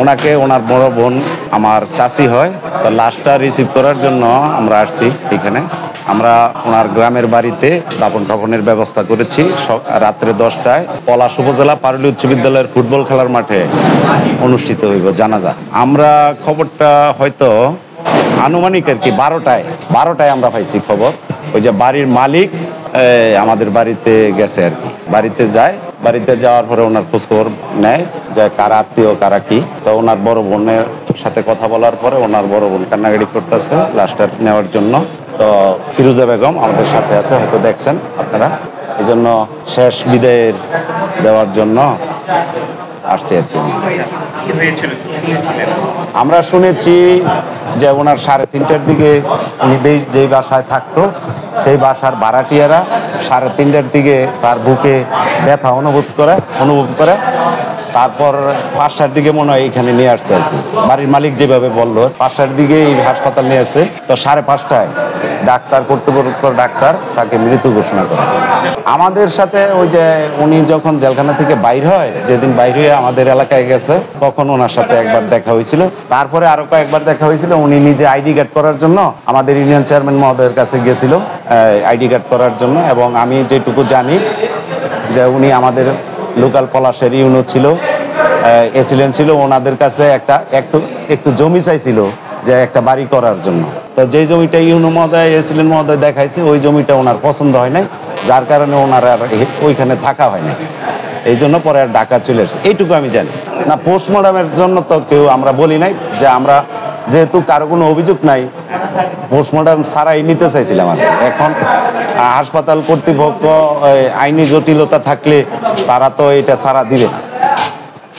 ওনাকে ওনার বড় বোন আমার চাচি হয়, তো লাশটা রিসিভ করার জন্য আমরা আসছি এখানে। আমরা ওনার গ্রামের বাড়িতে দাপন কাফনের ব্যবস্থা করেছি। রাত্রে 10টায় পলাশ উপজেলা পারুলী উচ্চ বিদ্যালয়ের ফুটবল খেলার মাঠে অনুষ্ঠিত হইব জানাজা। আমরা খবরটা হয়তো আনুমানিক আর কি 12টায় আমরা পাইছি খবর। ওই যে বাড়ির মালিক আমাদের বাড়িতে গেছে আর কি, বাড়িতে যায়, বাড়িতে যাওয়ার পরে ওনার খোঁজখবর নেয় যে কারা আত্মীয় কারা কি। তো ওনার বড় বোনের সাথে কথা বলার পরে ওনার বড় বোন কান্নাকাটি করতেছে লাশটা নেওয়ার জন্য। তো ফিরোজা বেগম আমাদের সাথে আছে, হয়তো দেখছেন আপনারা, এই জন্য শেষ বিদায়ের দেওয়ার জন্য আসছে আর কি। আমরা শুনেছি যে ওনার 3:30টার দিকে উনি যেই বাসায় থাকতো সেই বাসার ভাড়াটিয়ারা 3:30টার দিকে তার বুকে ব্যথা অনুভব করে তারপর 5টার দিকে মনে হয় এখানে নিয়ে আসছে আর কি। বাড়ির মালিক যেভাবে বললো 5টার দিকে এই হাসপাতাল নিয়ে আসছে, তো 5:30টায় কর্তৃপক্ষ ডাক্তার তাকে মৃত ঘোষণা করে। আমাদের সাথে ওই যে উনি যখন জেলখানা থেকে বাইর হয়, যেদিন বাইর হয়ে আমাদের এলাকায় গেছে, তখন ওনার সাথে একবার দেখা হয়েছিল। তারপরে আরো কয়েকবার দেখা হয়েছিল। উনি নিজে আইডি কার্ড করার জন্য আমাদের ইউনিয়ন চেয়ারম্যান মহোদয়ের কাছে গেছিল আইডি কার্ড করার জন্য। এবং আমি যেটুকু জানি যে উনি আমাদের লোকাল পলাশের ইউনো ছিল, এসিলেন্ট ছিল, ওনাদের কাছে একটু জমি চাইছিল যে একটা বাড়ি করার জন্য। তো যে জমিটা ইউনো মহোদয় এসিলেন্ট মহোদয় দেখাইছে ওই জমিটা ওনার পছন্দ হয় নাই, যার কারণে ওনার আর ওইখানে থাকা হয় না, এই জন্য পরে আর ঢাকা চলে এসেছে, এইটুকু আমি জানি। না, পোস্টমর্টমের জন্য তো কেউ আমরা বলি নাই, যে আমরা যেহেতু কারো কোনো অভিযোগ নাই পোস্টমর্টম ছাড়াই নিতে চাইছিলাম আর। এখন হাসপাতাল কর্তৃপক্ষ আইনি জটিলতা থাকলে তারা তো এটা ছাড়া দিবে না।